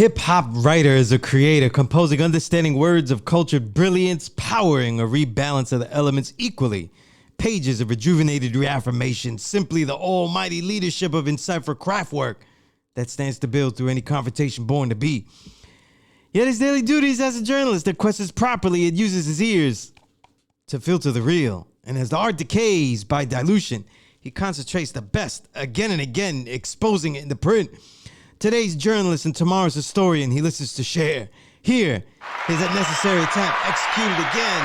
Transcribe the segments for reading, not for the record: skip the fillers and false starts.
hip-hop writer is a creator, composing understanding words of cultured brilliance, powering a rebalance of the elements equally. Pages of rejuvenated reaffirmation, simply the almighty leadership of insightful craftwork that stands to build through any confrontation born to be. Yet his daily duties as a journalist that questions properly and uses his ears to filter the real. And as the art decays by dilution, he concentrates the best again and again, exposing it in the print. Today's journalist and tomorrow's historian he listens to share. Here is that necessary attempt executed again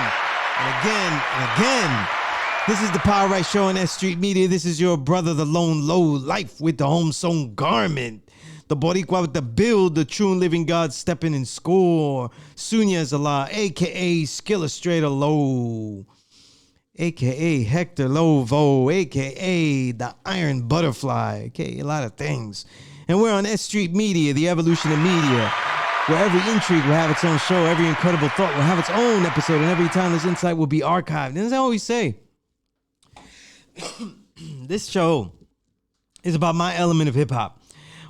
and again and again. This is the Power Right Show on S.STREET Media. This is your brother, the lone low life with the home sewn garment. The Boricua with the build, the true and living God stepping in score. Sunya Zala, a.k.a. Skillustrator Low, a.k.a. Hector Lovo, a.k.a. the Iron Butterfly, a.k.a. a lot of things. And we're on S.STREET Media, the evolution of media, where every intrigue will have its own show, every incredible thought will have its own episode, and every timeless insight will be archived. And as I always say, this show is about my element of hip-hop,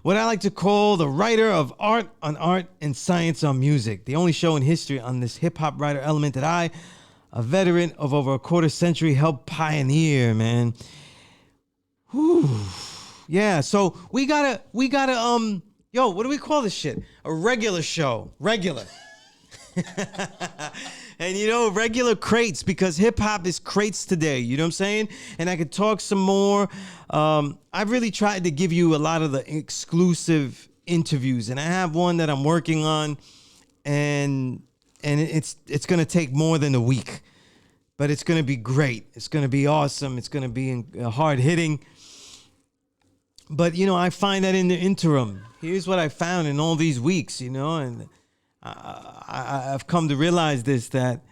what I like to call the writer of art on art and science on music, the only show in history on this hip-hop writer element that I, a veteran of over a quarter century, helped pioneer, man. Whew. Yeah, so we gotta, yo, what do we call this shit? A regular show. Regular. And you know, regular crates, because hip hop is crates today, you know what I'm saying? And I could talk some more. I've really tried to give you a lot of the exclusive interviews, and I have one that I'm working on, and it's gonna take more than a week, but it's gonna be great. It's gonna be awesome. It's gonna be hard hitting. But, you know, I find that in the interim, here's what I found in all these weeks, you know, and I've come to realize this, that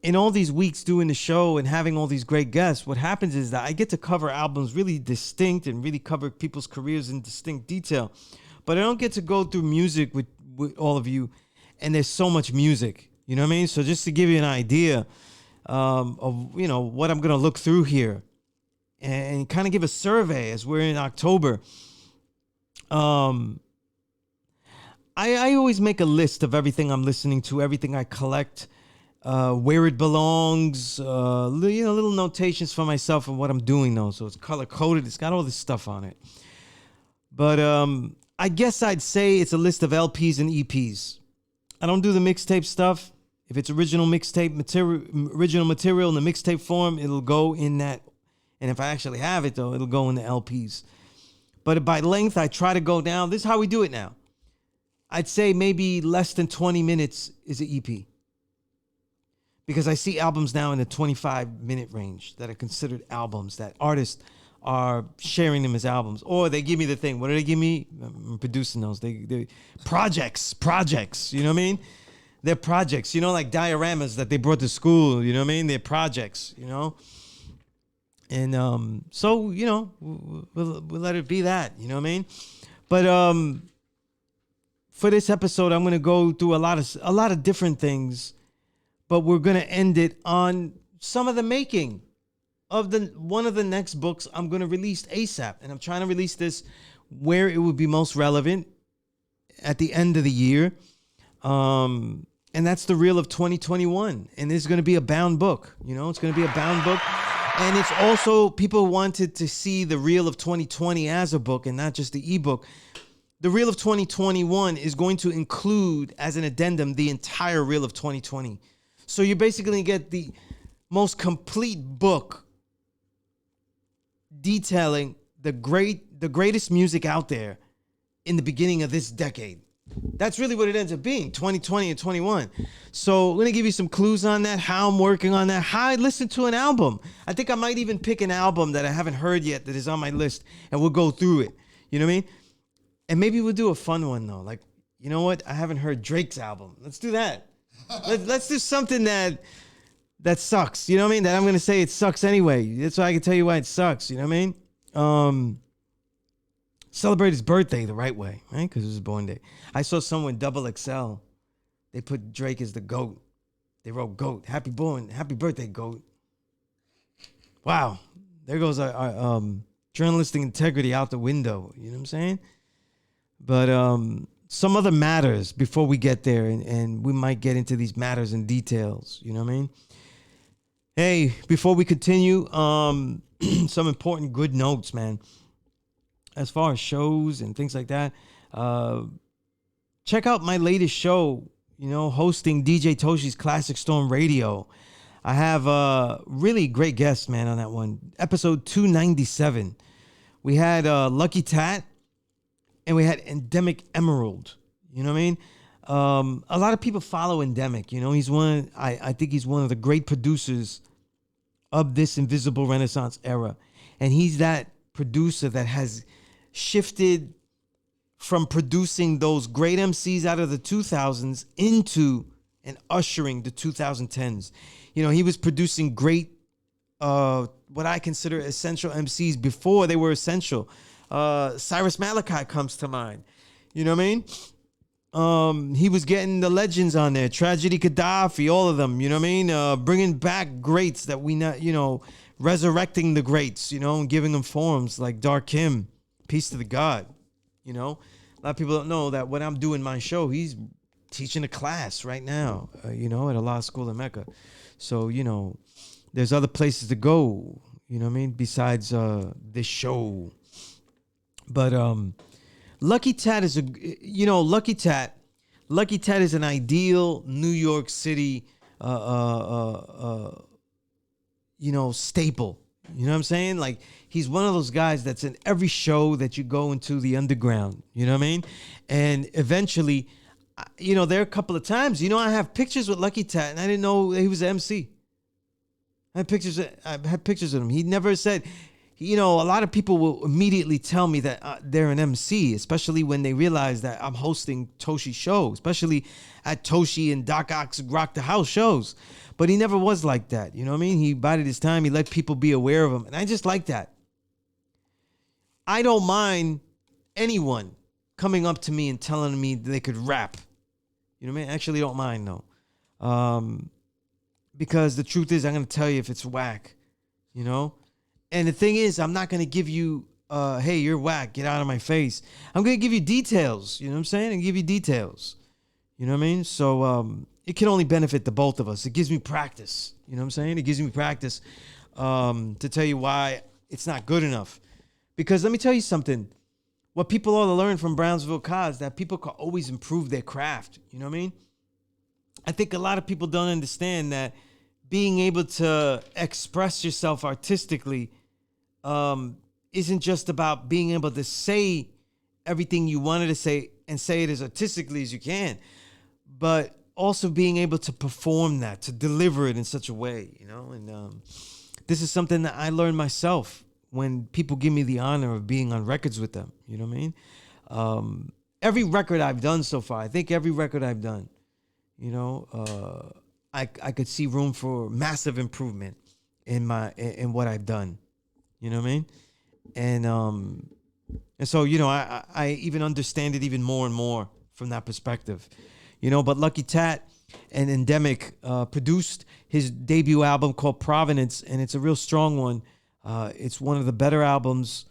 in all these weeks doing the show and having all these great guests, what happens is that I get to cover albums really distinct and really cover people's careers in distinct detail. But I don't get to go through music with all of you, and there's so much music, you know what I mean? So just to give you an idea of, you know, what I'm going to look through here, and kind of give a survey as we're in October. I always make a list of everything I'm listening to, everything I collect, where it belongs, you know, little notations for myself and what I'm doing, though. So it's color-coded. It's got all this stuff on it. But I guess I'd say it's a list of LPs and EPs. I don't do the mixtape stuff. If it's original mixtape material, original material in the mixtape form, it'll go in that. And if I actually have it, though, it'll go in the LPs. But by length, I try to go down. This is how we do it now. I'd say maybe less than 20 minutes is an EP. Because I see albums now in the 25-minute range that are considered albums, that artists are sharing them as albums. Or they give me the thing. What do they give me? I'm producing those. They projects, you know what I mean? They're projects, you know, like dioramas that they brought to school, you know what I mean? They're projects, you know? And so, you know, we'll let it be that, you know what I mean? But for this episode, I'm going to go through a lot of different things, but we're going to end it on some of the making of one of the next books I'm going to release ASAP. And I'm trying to release this where it would be most relevant at the end of the year. And that's the Reel of 2021. And it's going to be a bound book, you know, it's going to be a bound book. And it's also, people wanted to see the Reel of 2020 as a book and not just the ebook. The Reel of 2021 is going to include, as an addendum, the entire Reel of 2020. So you're basically going to get the most complete book detailing the greatest music out there in the beginning of this decade. That's really what it ends up being, 2020 and 21. So I'm going to give you some clues on that, how I'm working on that, how I listen to an album. I think I might even pick an album that I haven't heard yet that is on my list, and we'll go through it. You know what I mean? And maybe we'll do a fun one, though. Like, you know what? I haven't heard Drake's album. Let's do that. Let's do something that sucks. You know what I mean? That I'm going to say it sucks anyway. That's why I can tell you why it sucks. You know what I mean? Celebrate his birthday the right way, right? Because it was his born day. I saw someone XXL. They put Drake as the GOAT. They wrote GOAT. Happy birthday, GOAT. Wow. There goes our journalistic integrity out the window. You know what I'm saying? But some other matters before we get there, and we might get into these matters and details. You know what I mean? Hey, before we continue, some important good notes, man. As far as shows and things like that, check out my latest show, hosting DJ Toshi's Classic Storm Radio. I have a really great guest, man, on that one. Episode 297. We had Lucky Tat, and we had Endemic Emerald. You know what I mean? A lot of people follow Endemic. He's I think he's one of the great producers of this invisible Renaissance era. And he's that producer that has shifted from producing those great MCs out of the 2000s into and ushering the 2010s. He was producing great, what I consider essential MCs before they were essential. Cyrus Malachi comes to mind. You know what I mean? He was getting the legends on there, Tragedy Gaddafi, all of them. You know what I mean? Bringing back greats that we not, resurrecting the greats, and giving them forms like Darkim, Peace to the God. A lot of people don't know that when I'm doing my show, he's teaching a class right now, at a law school in Mecca. So, there's other places to go, besides this show. But Lucky Tat is Lucky Tat is an ideal New York City staple. You know what I'm saying? Like, he's one of those guys that's in every show that you go into the underground. You know what I mean? And eventually, there are a couple of times, I have pictures with Lucky Tat, and I didn't know he was an MC. I had pictures of him. He never said, a lot of people will immediately tell me that they're an MC, especially when they realize that I'm hosting Toshi's show, especially at Toshi and Doc Ock's Rock the House shows. But he never was like that. You know what I mean? He bided his time. He let people be aware of him. And I just like that. I don't mind anyone coming up to me and telling me they could rap. You know what I mean? I actually don't mind, though. Because the truth is, I'm going to tell you if it's whack. And the thing is, I'm not going to give you, hey, you're whack, get out of my face. I'm going to give you details. You know what I'm saying? And give you details. You know what I mean? So it can only benefit the both of us. It gives me practice. You know what I'm saying? It gives me practice to tell you why it's not good enough. Because let me tell you something. What people ought to learn from Brownsville Cos, that people can always improve their craft. You know what I mean? I think a lot of people don't understand that being able to express yourself artistically isn't just about being able to say everything you wanted to say and say it as artistically as you can, but also being able to perform that, to deliver it in such a way, and this is something that I learned myself when people give me the honor of being on records with them. You know what I mean? Every record I've done so far, I think every record I've done, I could see room for massive improvement in what I've done. You know what I mean? And so, I even understand it even more and more from that perspective. But Lucky Tat and Endemic produced his debut album called Provenance, and it's a real strong one. It's one of the better albums,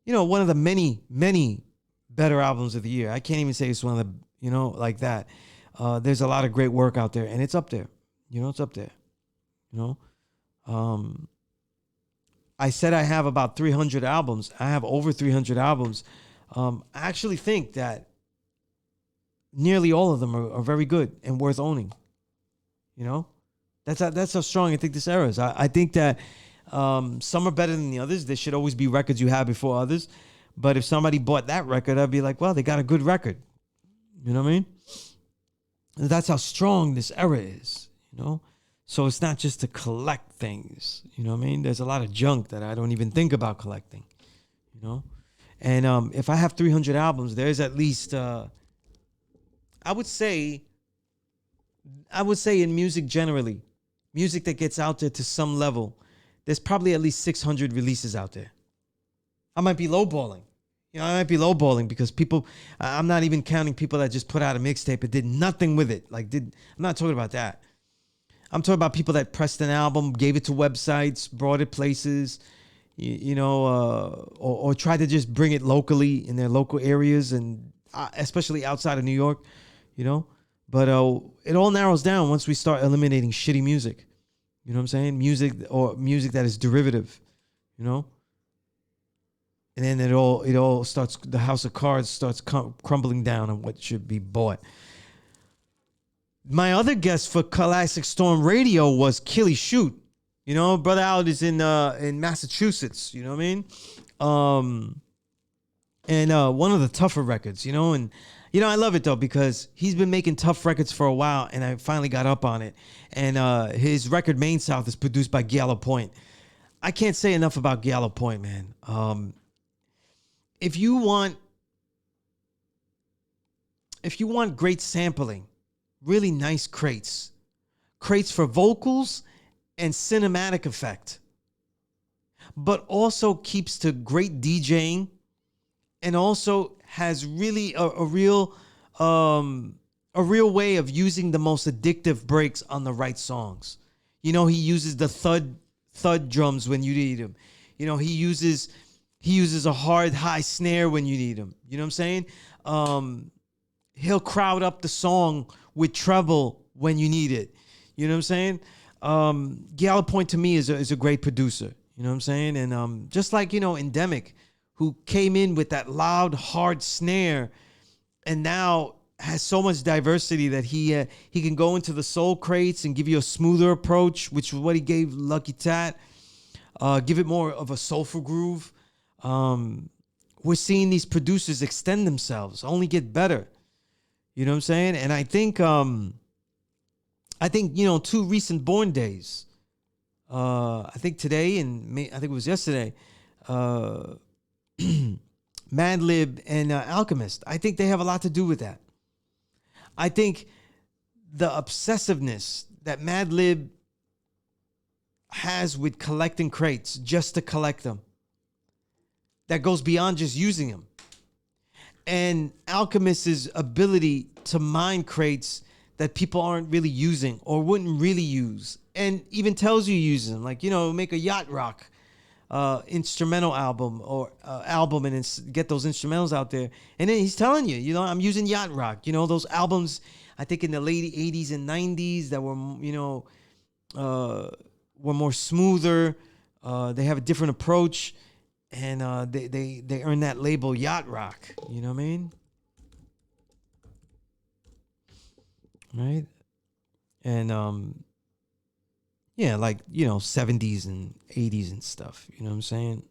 one of the many, many better albums of the year. I can't even say it's one of the, like that. There's a lot of great work out there, and it's up there. It's up there. I said I have about 300 albums. I have over 300 albums. I actually think that nearly all of them are very good and worth owning. That's how strong I think this era is. I think that some are better than the others. There should always be records you have before others. But if somebody bought that record, I'd be like, well, they got a good record. You know what I mean? That's how strong this era is. So it's not just to collect things. You know what I mean? There's a lot of junk that I don't even think about collecting. And if I have 300 albums, there's at least I would say in music generally, music that gets out there to some level, there's probably at least 600 releases out there. I might be lowballing. I might be lowballing because people, I'm not even counting people that just put out a mixtape and did nothing with it. I'm not talking about that. I'm talking about people that pressed an album, gave it to websites, brought it places, or tried to just bring it locally in their local areas and especially outside of New York, you know. But it all narrows down once we start eliminating shitty music. You know what I'm saying? Music that is derivative, you know. And then it all starts. The house of cards starts crumbling down on what should be bought. My other guest for Classic Storm Radio was Killy Shoot. You know, Brother Out is in Massachusetts. You know what I mean? And one of the tougher records. You know, and I love it though because he's been making tough records for a while, and I finally got up on it. And his record Main South is produced by Gallo Point. I can't say enough about Gallo Point, man. If you want great sampling, really nice crates for vocals and cinematic effect, but also keeps to great DJing, and also has really a real way of using the most addictive breaks on the right songs. You know, he uses the thud drums when you need him. You know, he uses a hard high snare when you need him. You know what I'm saying? He'll crowd up the song with treble when you need it. You know what I'm saying? Gallo Point to me is a great producer. You know what I'm saying? And just like, Endemic, who came in with that loud, hard snare, and now has so much diversity that he can go into the soul crates and give you a smoother approach, which is what he gave Lucky Tat. Give it more of a soulful groove. We're seeing these producers extend themselves, only get better. You know what I'm saying? And I think 2 recent born days. I think today and I think it was yesterday. Madlib and Alchemist. I think they have a lot to do with that. I think the obsessiveness that Madlib has with collecting crates just to collect them, that goes beyond just using them. And Alchemist's ability to mine crates that people aren't really using or wouldn't really use, and even tells you using them, like, make a yacht rock instrumental album or album and get those instrumentals out there. And then he's telling you, I'm using yacht rock, those albums, I think in the late 80s and 90s that were, were more smoother. They have a different approach. And they earn that label yacht rock. You know what I mean? Right? And yeah, like, 70s and 80s and stuff. You know what I'm saying?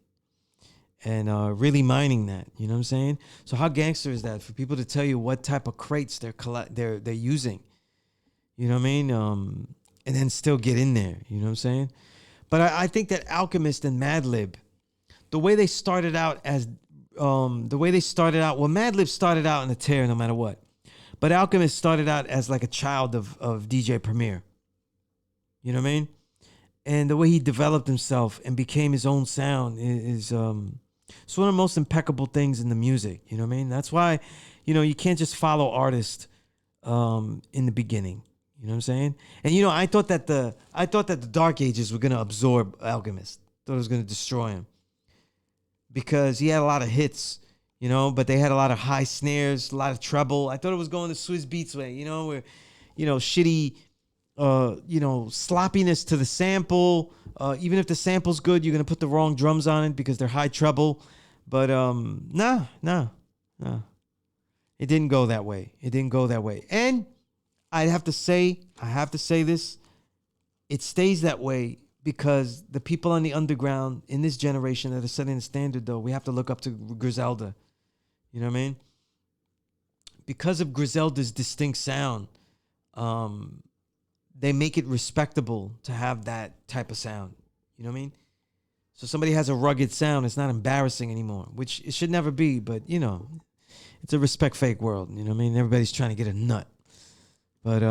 And really mining that. You know what I'm saying? So how gangster is that for people to tell you what type of crates they're using? You know what I mean? And then still get in there. You know what I'm saying? But I think that Alchemist and Madlib, the way they started out well, Madlib started out in a tear no matter what. But Alchemist started out as like a child of DJ Premier. You know what I mean? And the way he developed himself and became his own sound is it's one of the most impeccable things in the music. You know what I mean? That's why, you can't just follow artists in the beginning. You know what I'm saying? And I thought that the Dark Ages were gonna absorb Alchemist. Thought it was gonna destroy him. Because he had a lot of hits, but they had a lot of high snares, a lot of treble. I thought it was going the Swiss Beats way, where, shitty, sloppiness to the sample. Even if the sample's good, you're going to put the wrong drums on it because they're high treble. But nah. It didn't go that way. And I have to say this, it stays that way. Because the people on the underground in this generation that are setting the standard, though, we have to look up to Griselda. You know what I mean? Because of Griselda's distinct sound, they make it respectable to have that type of sound. You know what I mean? So somebody has a rugged sound, it's not embarrassing anymore, which it should never be. But, it's a respect fake world. You know what I mean? Everybody's trying to get a nut. But,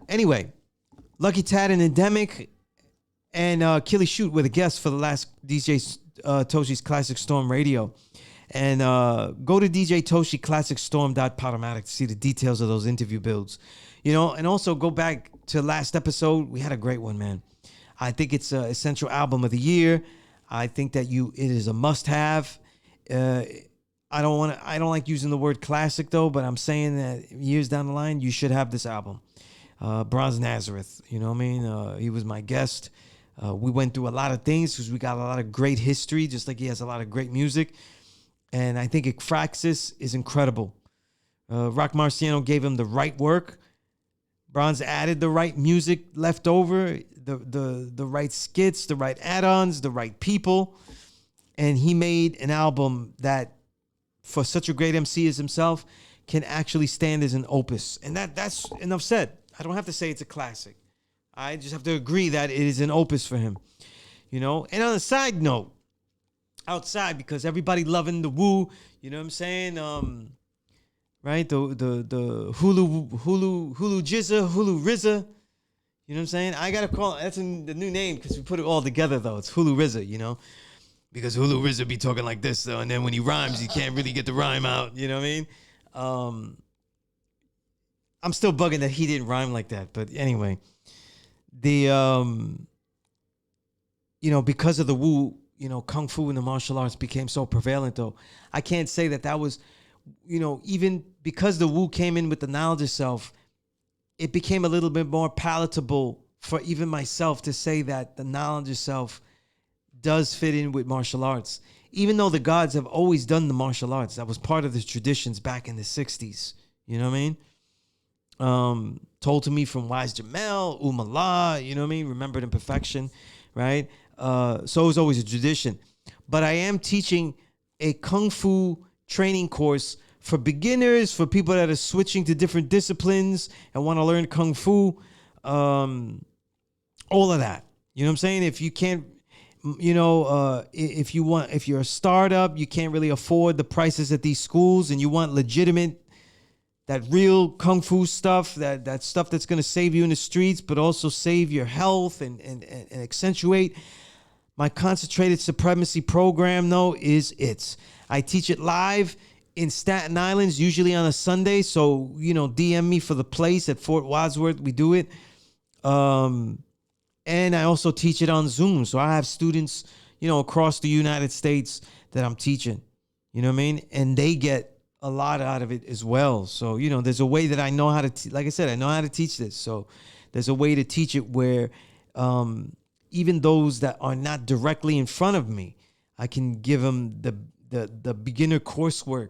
anyway, Lucky Tat and Endemic and Killy Shoot were the guests for the last DJ Toshi's Classic Storm Radio. And go to DJ Toshi ClassicStorm.podomatic to see the details of those interview builds. And also go back to last episode. We had a great one, man. I think it's Essential Album of the Year. I think that it is a must-have. I don't like using the word classic though, but I'm saying that years down the line, you should have this album. Bronze Nazareth, you know what I mean? He was my guest. We went through a lot of things because we got a lot of great history, just like he has a lot of great music. And I think Fraxis is incredible. Rock Marciano gave him the right work. Bronze added the right music left over, the right skits, the right add-ons, the right people. And he made an album that, for such a great MC as himself, can actually stand as an opus. And that's enough said. I don't have to say it's a classic. I just have to agree that it is an opus for him. You know? And on a side note, outside, because everybody loving the Wu, you know what I'm saying? Right? The Hulu Jizza, Hulu Rizza. You know what I'm saying? I gotta call it, that's the new name because we put it all together though. It's Hulu Rizza, you know? Because Hulu Rizza be talking like this though, and then when he rhymes, you can't really get the rhyme out. You know what I mean? I'm still bugging that he didn't rhyme like that. But anyway, because of the Wu, Kung Fu and the martial arts became so prevalent though. I can't say that was, even because the Wu came in with the knowledge of self, it became a little bit more palatable for even myself to say that the knowledge of self does fit in with martial arts. Even though the gods have always done the martial arts, that was part of the traditions back in the 60s. You know what I mean? Told to me from Wise Jamel, Umala, you know what I mean? Remembered in Perfection, right? So it was always a tradition. But I am teaching a Kung Fu training course for beginners, for people that are switching to different disciplines and want to learn Kung Fu. All of that. You know what I'm saying? If you can't, if you're a startup, you can't really afford the prices at these schools and you want legitimate, that real Kung Fu stuff, that stuff that's going to save you in the streets, but also save your health and accentuate. My Concentrated Supremacy program, though, is it. I teach it live in Staten Island, usually on a Sunday. So, DM me for the place at Fort Wadsworth. We do it. And I also teach it on Zoom. So I have students, across the United States that I'm teaching. You know what I mean? And they get a lot out of it as well. So, there's a way that I know how to, like I said, I know how to teach this. So there's a way to teach it where even those that are not directly in front of me, I can give them the beginner coursework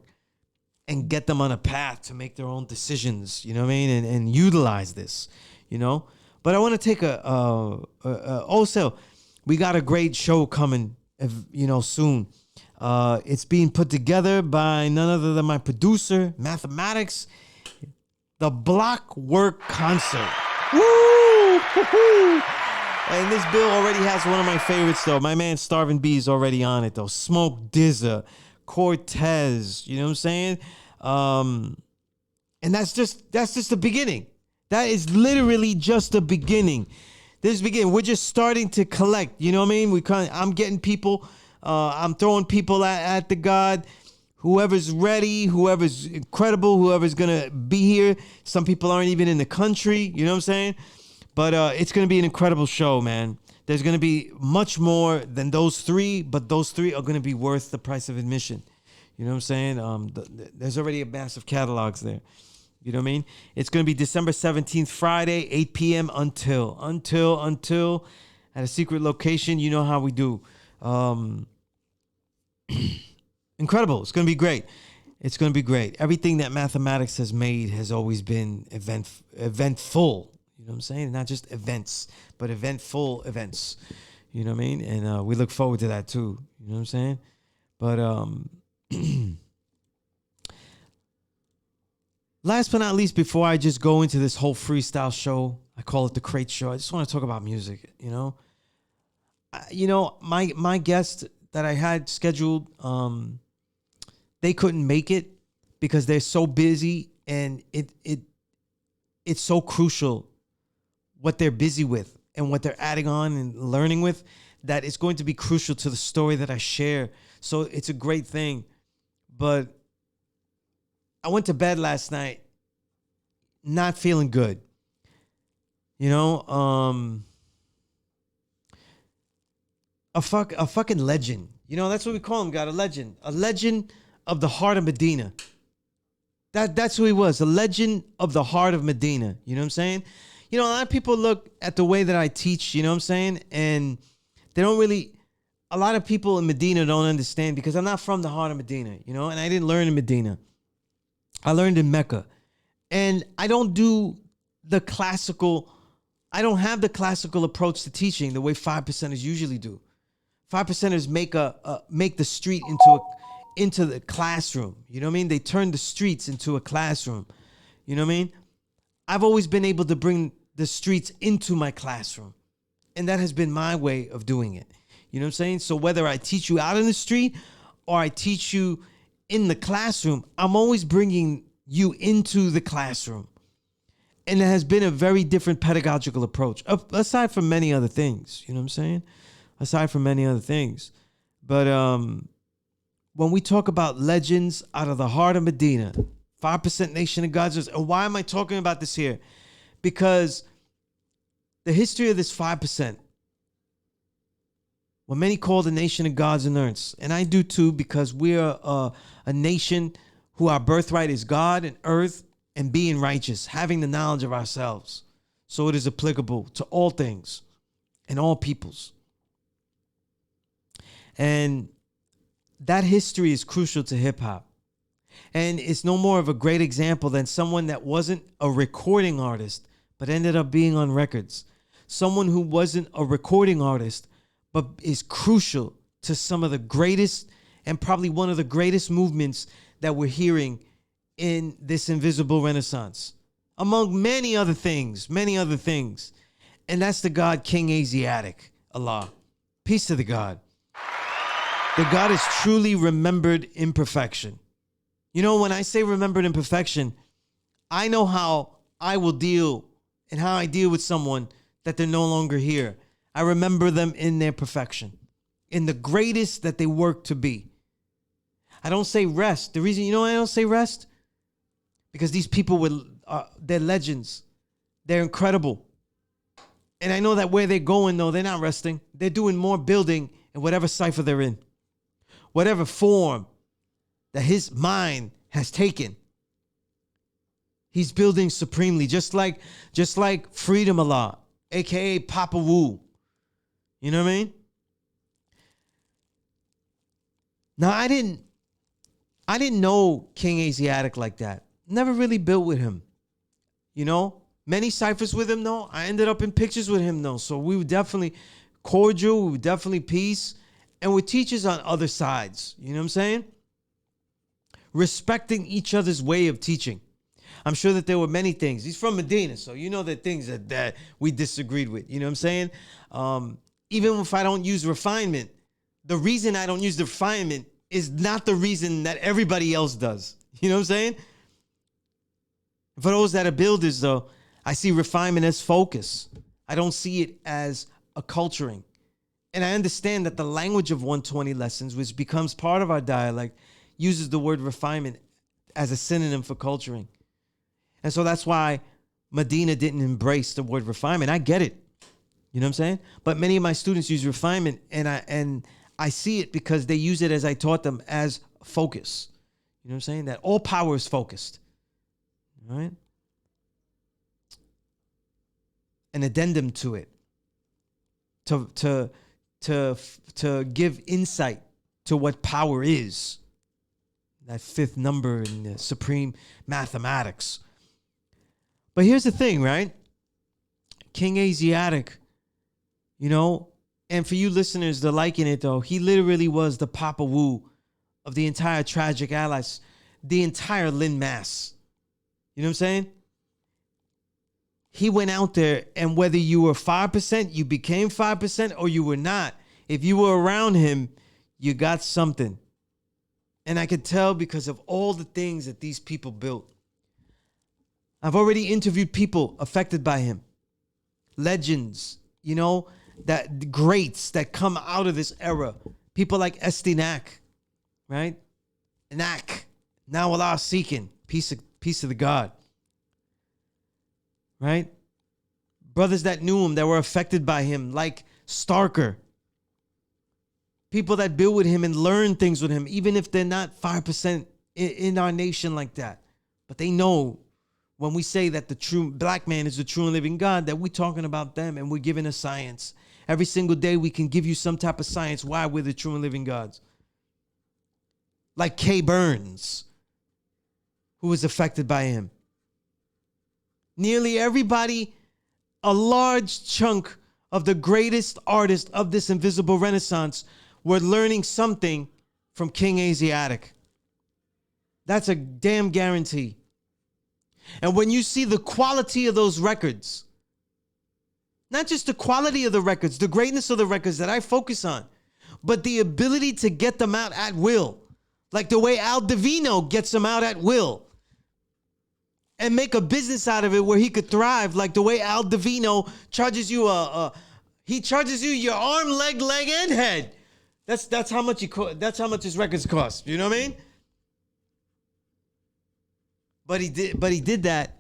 and get them on a path to make their own decisions, you know what I mean? And utilize this, But I want to take also, we got a great show coming, soon. It's being put together by none other than my producer, Mathematics, the Block Work Concert. Woo! And this bill already has one of my favorites, though. My man Starvin' B is already on it, though. Smoke Dizza, Cortez, you know what I'm saying? And that's just the beginning. That is literally just the beginning. This is beginning. We're just starting to collect, you know what I mean? I'm getting people, I'm throwing people at the God. Whoever's ready, whoever's incredible, whoever's going to be here. Some people aren't even in the country, you know what I'm saying? But it's going to be an incredible show, man. There's going to be much more than those three, but those three are going to be worth the price of admission. You know what I'm saying? There's already a massive catalogs there. You know what I mean? It's going to be December 17th, Friday, 8 p.m. until at a secret location. You know how we do. Incredible. It's going to be great. It's going to be great. Everything that Mathematics has made has always been eventful. You know what I'm saying? Not just events, but eventful events. You know what I mean? And we look forward to that too. You know what I'm saying? But last but not least, before I just go into this whole freestyle show, I call it the Crate Show. I just want to talk about music. My guest that I had scheduled, they couldn't make it because they're so busy, and it's so crucial what they're busy with and what they're adding on and learning with, that it's going to be crucial to the story that I share. So it's a great thing. But I went to bed last night not feeling good. a fucking legend. You know, that's what we call him, God, a legend. A legend of the heart of Medina. That's who he was, a legend of the heart of Medina. You know what I'm saying? You know, a lot of people look at the way that I teach, you know what I'm saying? And they don't really, a lot of people in Medina don't understand because I'm not from the heart of Medina, you know, and I didn't learn in Medina. I learned in Mecca. And I don't do the classical, I don't have the classical approach to teaching the way 5%ers usually do. 5%ers make the street into the classroom. You know what I mean? They turn the streets into a classroom. You know what I mean? I've always been able to bring the streets into my classroom. And that has been my way of doing it. You know what I'm saying? So whether I teach you out in the street or I teach you in the classroom, I'm always bringing you into the classroom. And it has been a very different pedagogical approach, aside from many other things. You know what I'm saying? Aside from many other things. But when we talk about legends out of the heart of Medina, 5% Nation of Gods, and why am I talking about this here? Because the history of this 5%, what many call the nation of gods and earths, and I do too, because we are a nation who our birthright is God and earth and being righteous, having the knowledge of ourselves. So it is applicable to all things and all peoples. And that history is crucial to hip hop. And it's no more of a great example than someone that wasn't a recording artist, but ended up being on records. Someone who wasn't a recording artist, but is crucial to some of the greatest and probably one of the greatest movements that we're hearing in this invisible renaissance, among many other things. And that's the God King Asiatic, Allah. Peace to the God. The God is truly remembered imperfection. You know, when I say remembered imperfection, I know how I will deal and how I deal with someone that they're no longer here. I remember them in their perfection, in the greatest that they work to be. I don't say rest. The reason, you know why I don't say rest? Because these people, they're legends. They're incredible. And I know that where they're going, though, they're not resting. They're doing more building in whatever cipher they're in. Whatever form that his mind has taken. He's building supremely, just like Freedom Allah, aka Papa Wu. You know what I mean? Now I didn't know King Asiatic like that. Never really built with him. You know? Many ciphers with him though. I ended up in pictures with him though. So we were definitely cordial, we were definitely peace. And we're teachers on other sides. You know what I'm saying? Respecting each other's way of teaching. I'm sure that there were many things. He's from Medina, so you know the things that we disagreed with. You know what I'm saying? Even if I don't use refinement, the reason I don't use the refinement is not the reason that everybody else does. You know what I'm saying? For those that are builders, though, I see refinement as focus. I don't see it as a culturing. And I understand that the language of 120 lessons, which becomes part of our dialect, uses the word refinement as a synonym for culturing. And so that's why Medina didn't embrace the word refinement. I get it. You know what I'm saying? But many of my students use refinement, and I see it because they use it as I taught them as focus. You know what I'm saying? That all power is focused. All right? An addendum to it. To give insight to what power is. That fifth number in the supreme mathematics. But here's the thing, right? King Asiatic, you know, and for you listeners to liken it though, he literally was the Papa Wu of the entire Tragic Allies, the entire Lin Mass. You know what I'm saying? He went out there, and whether you were 5%, you became 5%, or you were not. If you were around him, you got something. And I could tell because of all the things that these people built. I've already interviewed people affected by him. Legends, you know, that greats that come out of this era. People like S.STREET, right? Nak, now Allah seeking, peace of the God. Right? Brothers that knew him, that were affected by him, like Starker. people that build with him and learn things with him, even if they're not 5% in our nation like that. But they know when we say that the true black man is the true and living God, that we're talking about them and we're giving a science. Every single day we can give you some type of science why we're the true and living gods. Like Kay Burns, who was affected by him. Nearly everybody, a large chunk of the greatest artists of this invisible renaissance were learning something from King Asiatic. That's a damn guarantee. And when you see the quality of those records, not just the quality of the records, the greatness of the records that I focus on, but the ability to get them out at will, like the way Al Divino gets them out at will, and make a business out of it where he could thrive, like the way Al Divino charges you he charges you your arm, leg, and head. That's how much that's how much his records cost. You know what I mean? But he did that.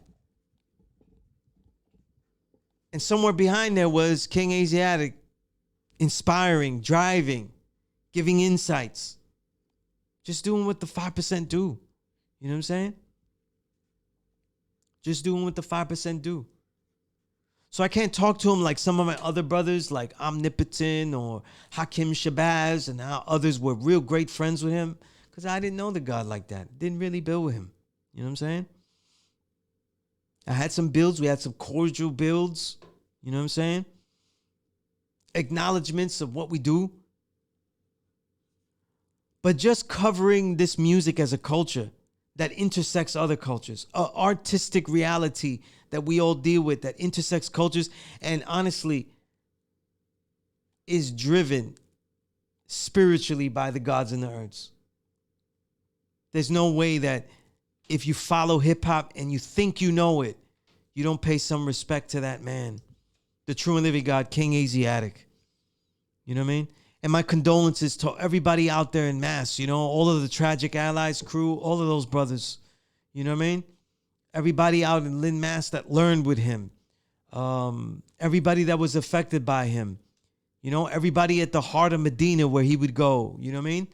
And somewhere behind there was King Asiatic, inspiring, driving, giving insights. Just doing what the 5% do. You know what I'm saying? Just doing what the 5% do. So I can't talk to him like some of my other brothers, like Omnipotent or Hakim Shabazz, and how others were real great friends with him, because I didn't know the God like that. Didn't really build with him. You know what I'm saying? I had some builds. We had some cordial builds. You know what I'm saying? Acknowledgements of what we do. But just covering this music as a culture that intersects other cultures, an artistic reality that we all deal with that intersects cultures and honestly is driven spiritually by the gods and the earths. There's no way that if you follow hip hop and you think you know it, you don't pay some respect to that man, the true and living God, King Asiatic. You know what I mean? And my condolences to everybody out there in mass, you know, all of the Tragic Allies crew, all of those brothers. You know what I mean? Everybody out in Lynn, Mass that learned with him. Everybody that was affected by him. You know, everybody at the heart of Medina where he would go. You know what I mean?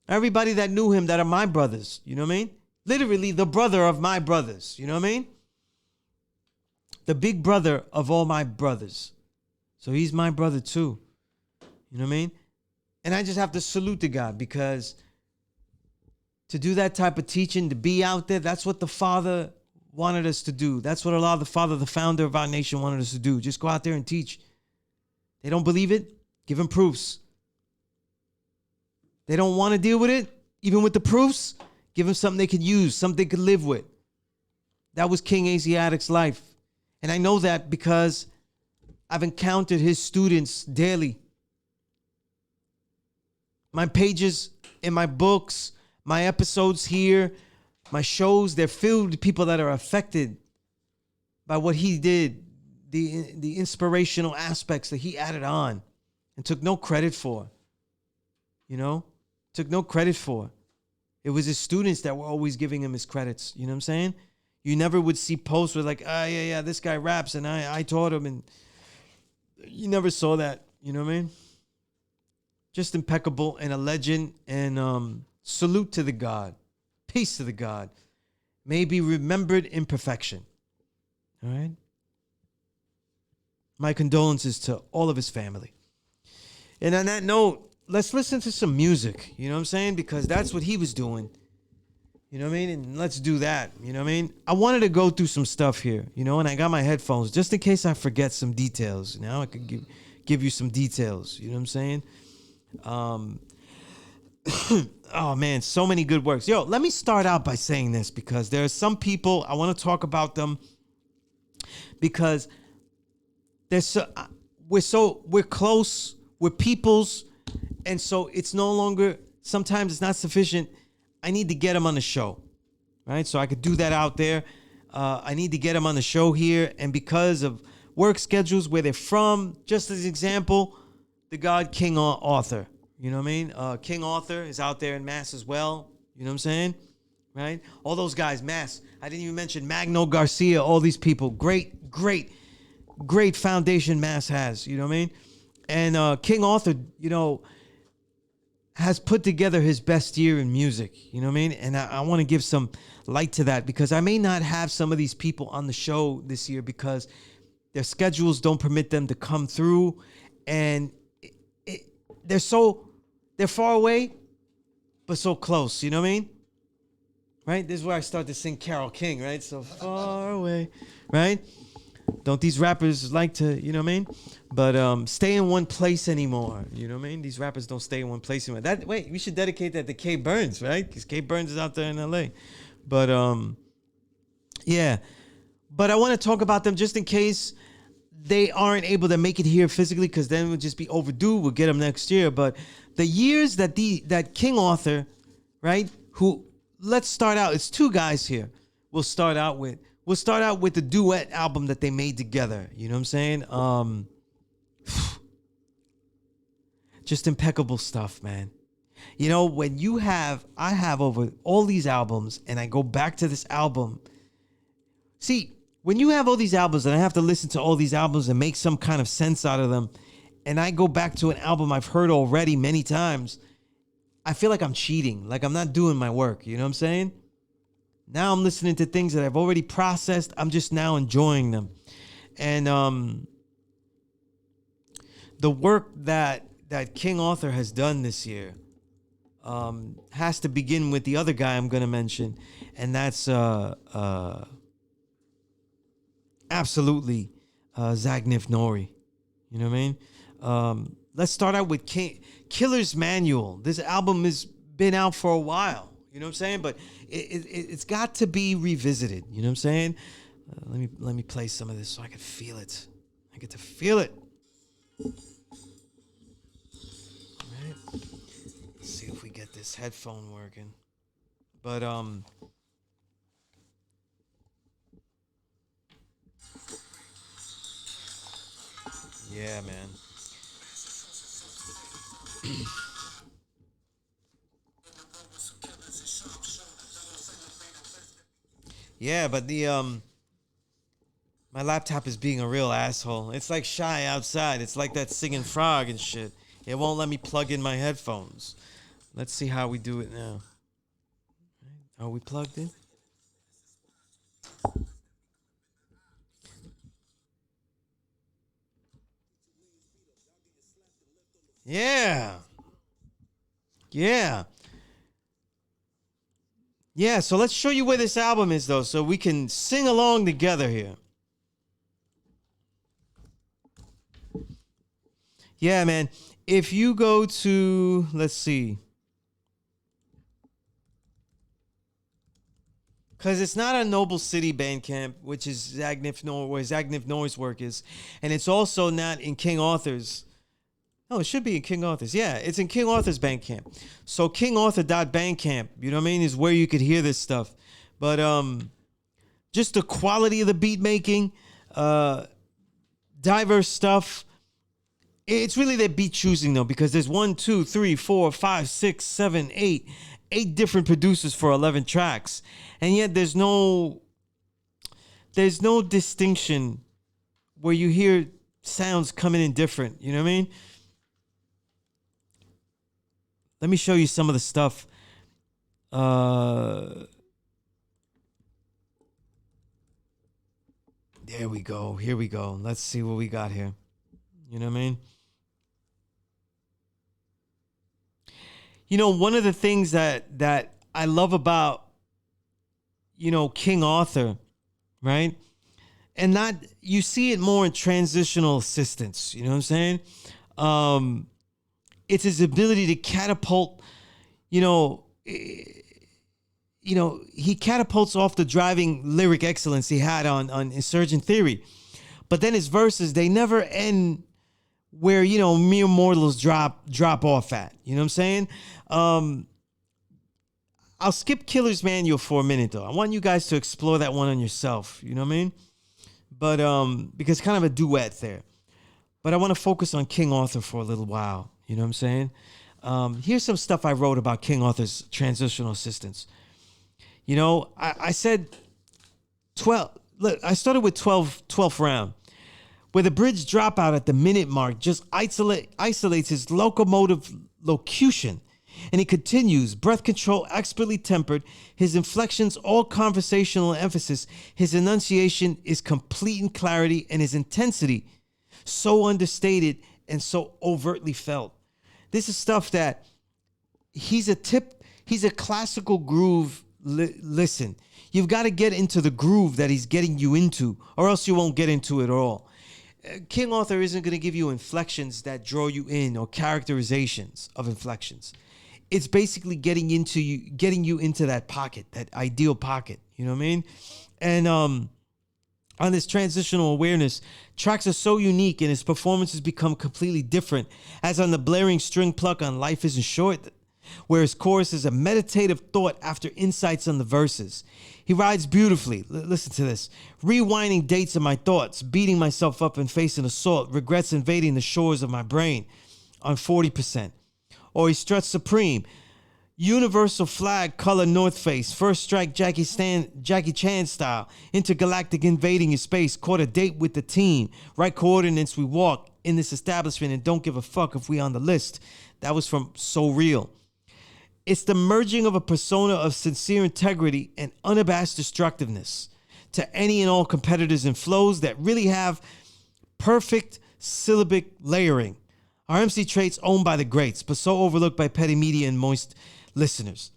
Everybody that knew him that are my brothers. You know what I mean? Literally the brother of my brothers. You know what I mean? The big brother of all my brothers. So he's my brother too. You know what I mean? And I just have to salute the God, because to do that type of teaching, to be out there, that's what the Father wanted us to do. That's what Allah, the Father, the founder of our nation, wanted us to do. Just go out there and teach. They don't believe it? Give them proofs. They don't want to deal with it, even with the proofs? Give them something they could use, something they could live with. That was King Asiatic's life. And I know that because I've encountered his students daily. My pages in my books, my episodes here, my shows, they're filled with people that are affected by what he did, the inspirational aspects that he added on and took no credit for. You know, took no credit for. It was his students that were always giving him his credits. You know what I'm saying? You never would see posts with like, yeah, this guy raps and I taught him, and you never saw that. You know what I mean? Just impeccable and a legend, and salute to the God. Peace to the God. May be remembered in perfection. All right? My condolences to all of his family. And on that note, let's listen to some music. You know what I'm saying? Because that's what he was doing. You know what I mean? And let's do that. You know what I mean? I wanted to go through some stuff here, you know, and I got my headphones just in case I forget some details. You know, I could give you some details. You know what I'm saying? Oh man, so many good works. Yo, let me start out by saying this, because there are some people, I want to talk about them because we're close, we're peoples, and so it's no longer, sometimes it's not sufficient. I need to get them on the show, right? So I could do that out there. I need to get them on the show here, and because of work schedules, where they're from, just as an example, the God King Arthur. You know what I mean? King Arthur is out there in Mass as well. You know what I'm saying? Right? All those guys, Mass. I didn't even mention Magno Garcia, all these people. Great foundation Mass has. You know what I mean? And King Arthur, you know, has put together his best year in music. You know what I mean? And I want to give some light to that because I may not have some of these people on the show this year because their schedules don't permit them to come through, and they're far away, but so close. You know what I mean? Right? This is where I start to sing Carole King, right? So far away, right? Don't these rappers like to, you know what I mean? But stay in one place anymore. You know what I mean? These rappers don't stay in one place anymore. Wait, we should dedicate that to K Burns, right? Because K Burns is out there in LA. But yeah. But I want to talk about them just in case they aren't able to make it here physically, because then we'll just be overdue. We'll get them next year. But the years that King Arthur, right? Who, let's start out. It's two guys here. We'll start out with the duet album that they made together. You know what I'm saying? Just impeccable stuff, man. You know, when I have over all these albums and I go back to this album. See, when you have all these albums and I have to listen to all these albums and make some kind of sense out of them, and I go back to an album I've heard already many times, I feel like I'm cheating, like I'm not doing my work. You know what I'm saying? Now I'm listening to things that I've already processed. I'm just now enjoying them. And the work that King Arthur has done this year has to begin with the other guy I'm going to mention. And that's absolutely Zagnif Nori. You know what I mean? Let's start out with Killer's Manual. This album has been out for a while. You know what I'm saying? But it's got to be revisited. You know what I'm saying? Let me play some of this so I can feel it. I get to feel it. All right. Let's see if we get this headphone working. But yeah, man. Yeah, but my laptop is being a real asshole. It's like Shy outside. It's like that singing frog and shit. It won't let me plug in my headphones. Let's see how we do it now. Are we plugged in? Yeah. Yeah. Yeah, so let's show you where this album is, though, so we can sing along together here. Yeah, man. If you go to, let's see. Because it's not a Noble City Bandcamp, which is where Zagnif Nori's work is. And it's also not in King Arthur's. No, it should be in King Arthur's. Yeah, it's in King Arthur's Bandcamp. So kingarthur.bandcamp, you know what I mean, is where you could hear this stuff. But just the quality of the beat making, diverse stuff. It's really their beat choosing, though, because there's 1, 2, 3, 4, 5, 6, 7, 8 different producers for 11 tracks. And yet there's no distinction where you hear sounds coming in different. You know what I mean? Let me show you some of the stuff. There we go. Here we go. Let's see what we got here. You know what I mean? You know, one of the things that I love about, you know, King Arthur, right? And not, you see it more in transitional assistance. You know what I'm saying? It's his ability to catapult, he catapults off the driving lyric excellence he had on Insurgent Theory. But then his verses, they never end where, you know, mere mortals drop off at. You know what I'm saying? I'll skip Killer's Manual for a minute, though. I want you guys to explore that one on yourself. You know what I mean? But because it's kind of a duet there. But I want to focus on King Arthur for a little while. You know what I'm saying? Here's some stuff I wrote about King Arthur's transitional assistance. You know, I said 12. Look, I started with 12th round, where the bridge dropout at the minute mark just isolates his locomotive locution. And he continues, breath control expertly tempered, his inflections all conversational emphasis, his enunciation is complete in clarity, and his intensity so understated and so overtly felt. This is stuff that he's a classical groove. Listen, you've got to get into the groove that he's getting you into, or else you won't get into it at all. King Arthur isn't going to give you inflections that draw you in or characterizations of inflections. It's basically getting you into that pocket, that ideal pocket. You know what I mean? And on this transitional awareness, tracks are so unique and his performances become completely different, as on the blaring string pluck on Life Isn't Short, where his chorus is a meditative thought after insights on the verses. He rides beautifully. Listen to this. Rewinding dates of my thoughts, beating myself up and facing assault, regrets invading the shores of my brain on 40%. Or he struts supreme. Universal flag color North Face, first strike Jackie Chan style, intergalactic invading your space, caught a date with the team, right coordinates we walk in this establishment and don't give a fuck if we on the list. That was from So Real. It's the merging of a persona of sincere integrity and unabashed destructiveness to any and all competitors and flows that really have perfect syllabic layering. Our MC traits owned by the greats, but so overlooked by petty media and moist listeners.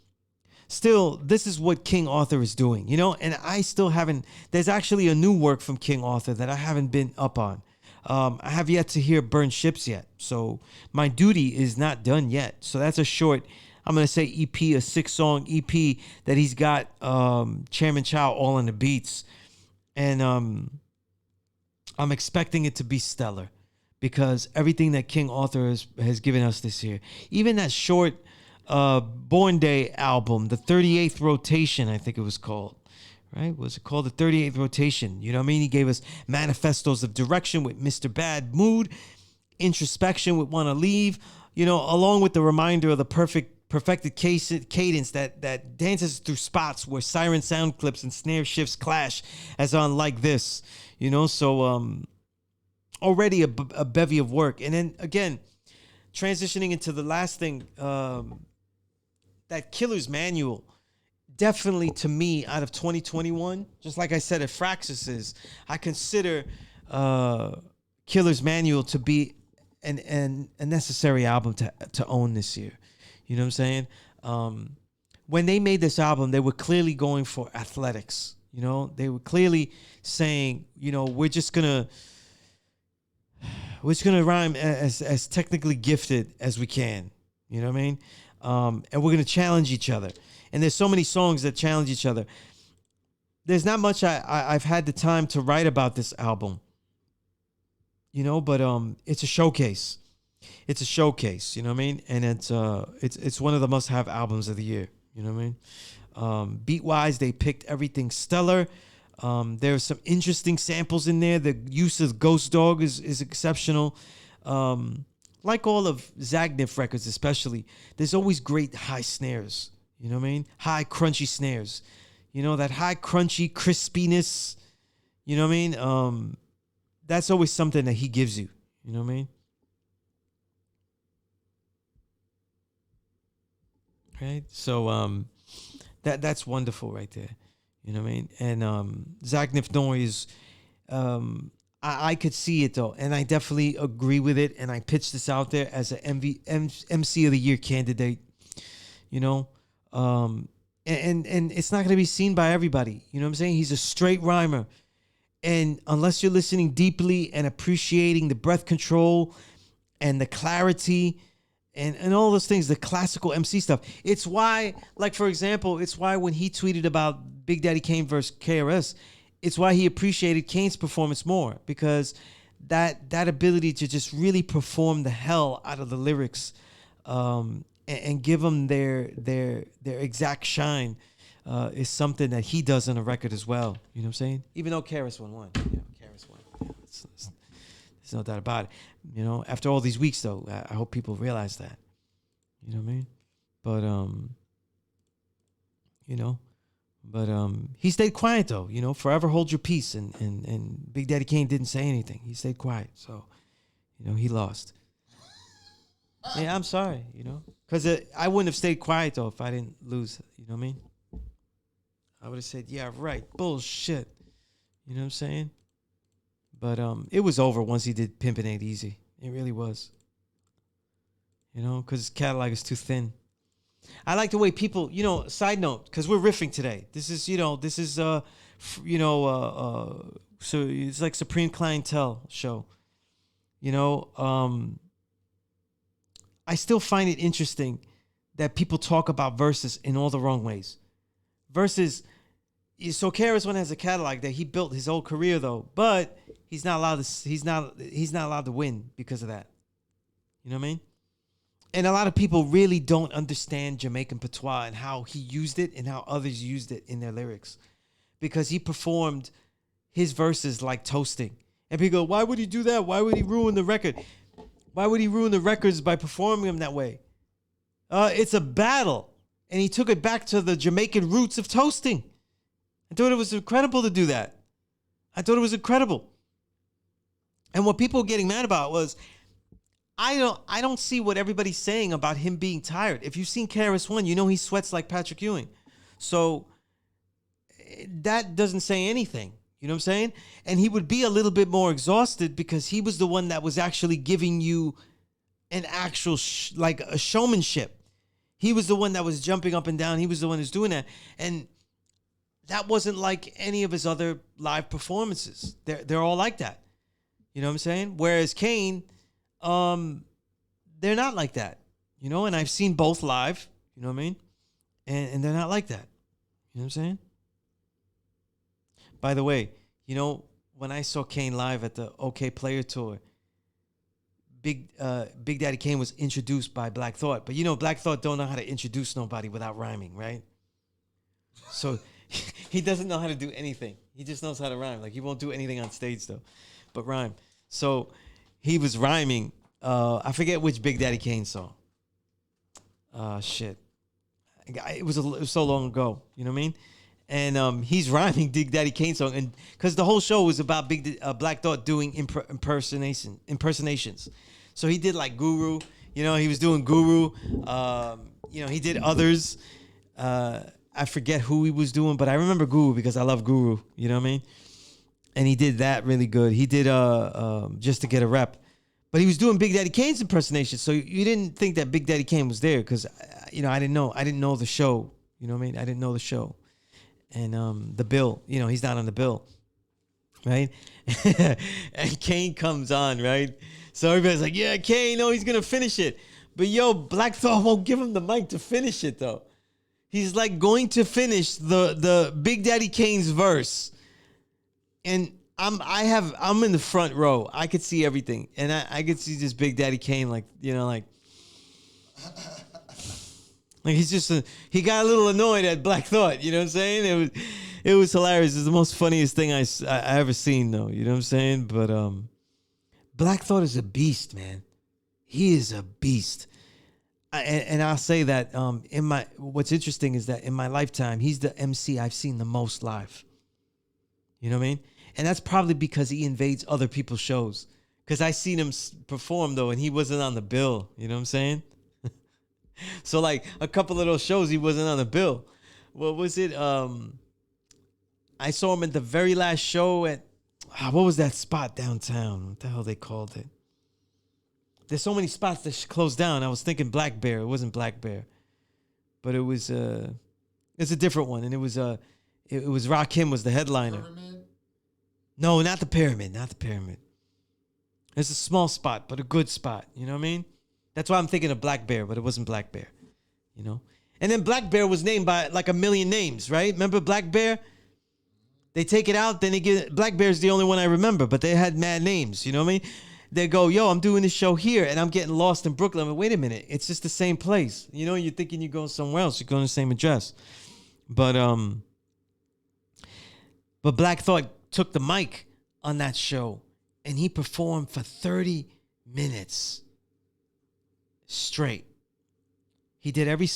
Still, this is what King Arthur is doing, you know, and I still haven't, there's actually a new work from King Arthur that I haven't been up on. I have yet to hear Burn Ships yet, so my duty is not done yet. So that's a short, I'm going to say EP, a 6-song EP that he's got Chairman Chow all on the beats. And I'm expecting it to be stellar because everything that King Arthur has given us this year, even that short Born Day album, the 38th Rotation, I think it was called, right? Was it called the 38th Rotation? You know what I mean? He gave us manifestos of direction with Mr. Bad Mood, introspection with Wanna Leave, you know, along with the reminder of the perfected cadence that dances through spots where siren sound clips and snare shifts clash, as on Like This, you know. So already a bevy of work. And then again, transitioning into the last thing, that Killer's Manual, definitely to me out of 2021, just like I said at Fraxis, I consider Killer's Manual to be a necessary album to own this year. You know what I'm saying? When they made this album, they were clearly going for athletics. You know, they were clearly saying, you know, we're just gonna rhyme as technically gifted as we can. You know what I mean? And we're gonna challenge each other. And there's so many songs that challenge each other. There's not much I've had the time to write about this album. You know, but it's a showcase. It's a showcase, you know what I mean? And it's one of the must-have albums of the year, you know what I mean? Beat-wise, they picked everything stellar. There's some interesting samples in there. The use of Ghost Dog is exceptional. Like all of Zagnif records especially, there's always great high snares, you know what I mean? High, crunchy snares. You know, that high, crunchy crispiness, you know what I mean? That's always something that he gives you, you know what I mean? Right, so that's wonderful right there, you know what I mean? And Zagnif Noise, I could see it though, and I definitely agree with it. And I pitched this out there as an MC of the Year candidate, you know, and it's not going to be seen by everybody. You know what I'm saying? He's a straight rhymer, and unless you're listening deeply and appreciating the breath control and the clarity. And all those things, the classical MC stuff. It's why, like, for example, it's why when he tweeted about Big Daddy Kane versus KRS, it's why he appreciated Kane's performance more, because that ability to just really perform the hell out of the lyrics and give them their exact shine is something that he does on a record as well. You know what I'm saying? Even though KRS won. Yeah, KRS won. Yeah, there's no doubt about it. You know, after all these weeks, though, I hope people realize that. You know what I mean? But, you know, but he stayed quiet, though. You know, forever hold your peace. And Big Daddy Kane didn't say anything. He stayed quiet. So, you know, he lost. Yeah, I'm sorry, you know, because I wouldn't have stayed quiet though if I didn't lose. You know what I mean? I would have said, "Yeah, right, bullshit." You know what I'm saying? But it was over once he did "Pimpin' Ain't Easy." It really was. You know, because his catalog is too thin. I like the way people, you know. Side note, because we're riffing today. This is, you know, this is so it's like Supreme Clientele show. You know, I still find it interesting that people talk about verses in all the wrong ways. Verses, so KRS One has a catalog that he built his whole career though, but he's not allowed to. He's not allowed to win because of that. You know what I mean? And a lot of people really don't understand Jamaican patois and how he used it and how others used it in their lyrics, because he performed his verses like toasting. And people go, why would he do that? Why would he ruin the record? Why would he ruin the records by performing them that way? It's a battle. And he took it back to the Jamaican roots of toasting. I thought it was incredible to do that. I thought it was incredible. And what people were getting mad about was, I don't see what everybody's saying about him being tired. If you've seen KRS One, you know he sweats like Patrick Ewing. So that doesn't say anything. You know what I'm saying? And he would be a little bit more exhausted because he was the one that was actually giving you an actual like a showmanship. He was the one that was jumping up and down. He was the one who's doing that. And that wasn't like any of his other live performances. They're all like that. You know what I'm saying? Whereas Kane, they're not like that. You know, and I've seen both live, you know what I mean? And they're not like that. You know what I'm saying? By the way, you know, when I saw Kane live at the OK Player Tour, Big Daddy Kane was introduced by Black Thought. But you know, Black Thought don't know how to introduce nobody without rhyming, right? So he doesn't know how to do anything. He just knows how to rhyme. Like, he won't do anything on stage though, but rhyme. So he was rhyming. I forget which Big Daddy Kane song. Shit. It was so long ago. You know what I mean? And he's rhyming Big Daddy Kane song, and because the whole show was about Black Thought doing impersonations. So he did like Guru. You know, he was doing Guru. You know, he did others. I forget who he was doing, but I remember Guru because I love Guru. You know what I mean? And he did that really good. He did Just to Get a Rep. But he was doing Big Daddy Kane's impersonation, so you didn't think that Big Daddy Kane was there because, you know, I didn't know the show. You know what I mean? I didn't know the show. And the bill, you know, he's not on the bill, right? And Kane comes on, right? So everybody's like, yeah, Kane, no, he's going to finish it. But yo, Black Thought won't give him the mic to finish it, though. He's like going to finish the Big Daddy Kane's verse. And I'm in the front row. I could see everything. And I could see this Big Daddy Kane, like, you know, like he's just he got a little annoyed at Black Thought, you know what I'm saying? It was hilarious. It's the most funniest thing I ever seen, though. You know what I'm saying? But Black Thought is a beast, man. He is a beast. And I'll say that what's interesting is that in my lifetime, he's the MC I've seen the most live. You know what I mean? And that's probably because he invades other people's shows. Because I seen him perform, though, and he wasn't on the bill. You know what I'm saying? So, like, a couple of those shows, he wasn't on the bill. What was it? I saw him at the very last show at, what was that spot downtown? What the hell they called it? There's so many spots that closed down. I was thinking Black Bear. It wasn't Black Bear. But it was, it's a different one. And it was Rakim was the headliner. Pyramid? No, not the Pyramid. Not the Pyramid. It's a small spot, but a good spot. You know what I mean? That's why I'm thinking of Black Bear, but it wasn't Black Bear, you know? And then Black Bear was named by like a million names, right? Remember Black Bear? They take it out, then they get, Black Bear's the only one I remember, but they had mad names, you know what I mean? They go, yo, I'm doing this show here, and I'm getting lost in Brooklyn. But wait a minute, it's just the same place. You know, you're thinking you're going somewhere else. You're going to the same address. But Black Thought took the mic on that show, and he performed for 30 minutes. Straight. He did every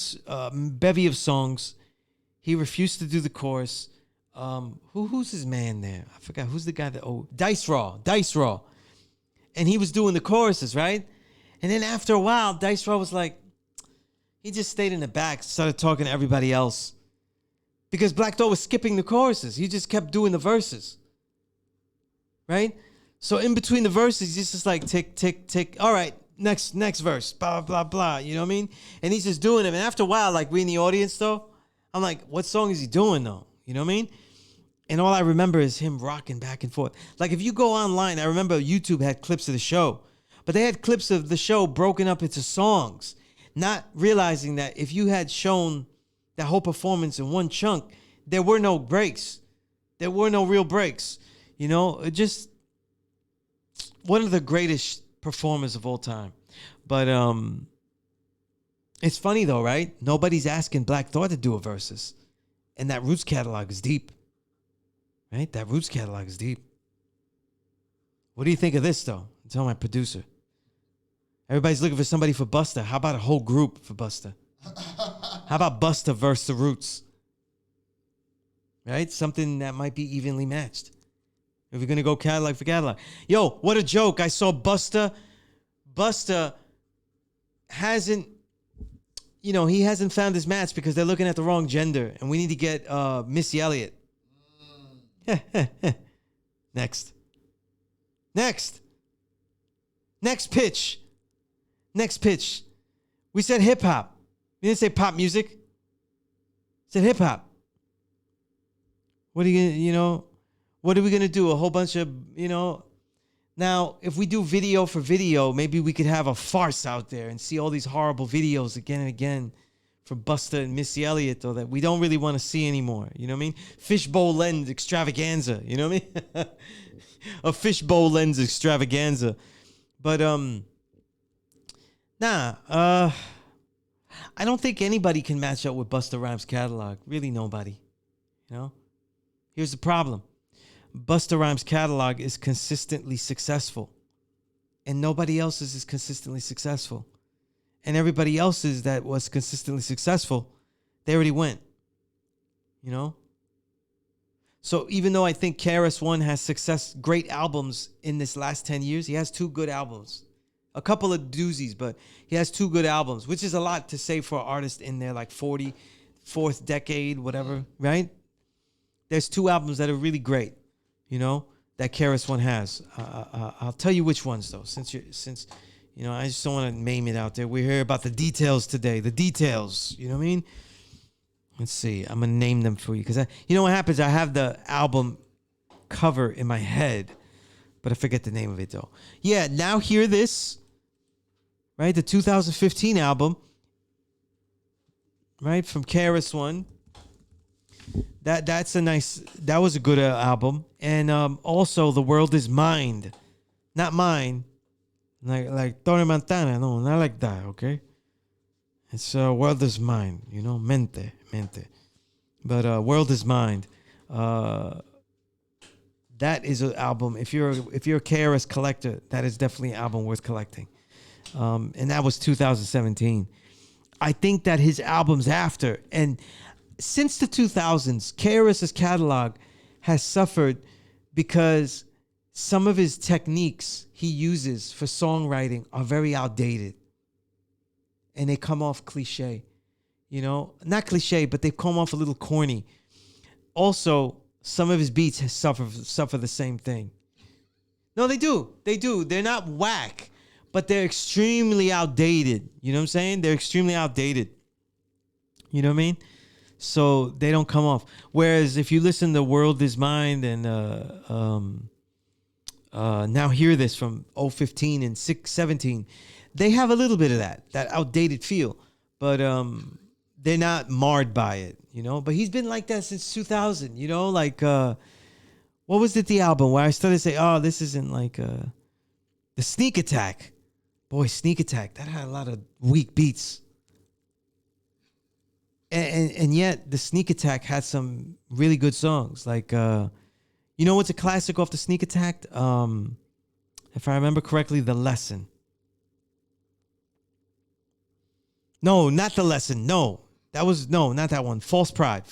bevy of songs. He refused to do the chorus. Who's his man there? I forgot. Who's the guy that... Oh, Dice Raw. And he was doing the choruses, right? And then after a while, Dice Raw was like, he just stayed in the back, started talking to everybody else. Because Black Thought was skipping the choruses. He just kept doing the verses. Right? So in between the verses, he's just like tick, tick, tick. All right, next verse, blah, blah, blah. You know what I mean? And he's just doing them. And after a while, like we in the audience though, I'm like, what song is he doing though? You know what I mean? And all I remember is him rocking back and forth. Like if you go online, I remember YouTube had clips of the show, but they had clips of the show broken up into songs, not realizing that if you had shown that whole performance in one chunk, there were no breaks. There were no real breaks. You know, it just one of the greatest performers of all time. But it's funny though, right? Nobody's asking Black Thought to do a verses. And that Roots catalog is deep. Right? That Roots catalog is deep. What do you think of this though? Tell my producer. Everybody's looking for somebody for Busta. How about a whole group for Busta? How about Busta versus the Roots? Right? Something that might be evenly matched. If we're going to go catalog for catalog. Yo, what a joke. I saw Busta. Busta hasn't, you know, he hasn't found his match because they're looking at the wrong gender. And we need to get Missy Elliott. Next. Next pitch. Next pitch. We said hip hop. We didn't say pop music. We said hip hop. What are you gonna, you know, what are we gonna do? A whole bunch of, you know. Now, if we do video for video, maybe we could have a farce out there and see all these horrible videos again and again for Busta and Missy Elliott, though, that we don't really want to see anymore. You know what I mean? Fishbowl lens extravaganza. You know what I mean? A fishbowl lens extravaganza. But I don't think anybody can match up with Busta Rhymes' catalog. Really, nobody. You know? Here's the problem. Busta Rhymes' catalog is consistently successful. And nobody else's is consistently successful. And everybody else's that was consistently successful, they already went. You know? So even though I think KRS-One has great albums in this last 10 years, he has 2 good albums. A couple of doozies, but he has 2 good albums, which is a lot to say for an artist in their like 44th decade, whatever, right? There's 2 albums that are really great, you know, that KRS-One has. I'll tell you which ones though, since you know, I just don't want to name it out there. We're here about the details today, the details. You know what I mean? Let's see. I'm gonna name them for you because you know what happens? I have the album cover in my head, but I forget the name of it though. Yeah, Now Hear This. Right, the 2015 album, right, from KRS-One. That was a good album, and also The World Is Mine, not mine, like Tony Montana. No, not like that. Okay, it's World Is Mine. You know, mente, but World Is Mine. That is an album. If you're a KRS collector, that is definitely an album worth collecting. And that was 2017. I think that his albums after, and since the 2000s, KRS's catalog has suffered because some of his techniques he uses for songwriting are very outdated. And they come off cliche. You know, not cliche, but they come off a little corny. Also, some of his beats suffer the same thing. No, they do. They do. They're not whack. But they're extremely outdated. You know what I'm saying? They're extremely outdated. You know what I mean? So they don't come off. Whereas if you listen to World Is Mine and Now Hear This from 015 and 17, they have a little bit of that outdated feel. But they're not marred by it, you know? But he's been like that since 2000, you know? Like, what was it, the album where I started to say, oh, this isn't like the Sneak Attack. Boy, Sneak Attack, that had a lot of weak beats. And yet, the Sneak Attack had some really good songs. Like, you know what's a classic off the Sneak Attack? If I remember correctly, The Lesson. No, not The Lesson. No, not that one. False Pride.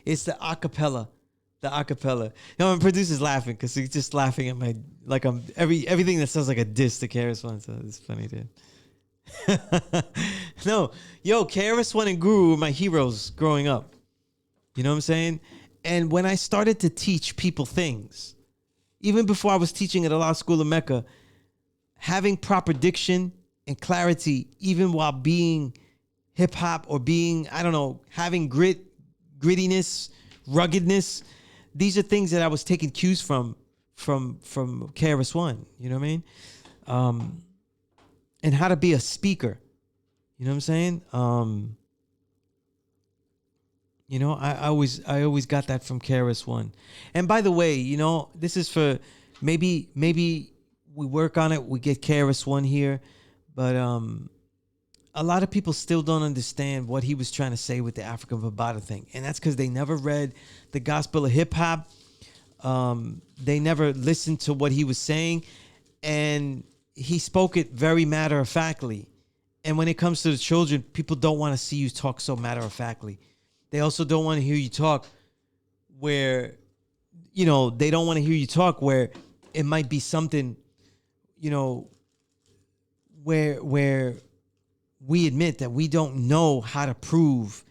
It's the acapella the acapella. My producer's laughing because he's just laughing at my like I'm everything that sounds like a diss to KRS-One. So it's funny, dude. No, yo, KRS-One and Guru were my heroes growing up. You know what I'm saying? And when I started to teach people things, even before I was teaching at a law school in Mecca, having proper diction and clarity, even while being hip hop or being, I don't know, having grittiness, ruggedness, these are things that I was taking cues from KRS-One. You know what I mean? And how to be a speaker. You know what I'm saying? You know, I always got that from KRS-One. And by the way, you know, this is for maybe we work on it, we get KRS-One here, but a lot of people still don't understand what he was trying to say with the African Bambaataa thing. And that's because they never read the gospel of hip hop. They never listened to what he was saying. And he spoke it very matter-of-factly. And when it comes to the children, people don't want to see you talk so matter-of-factly. They also don't want to hear you talk where, you know, they don't want to hear you talk where it might be something, you know, where we admit that we don't know how to prove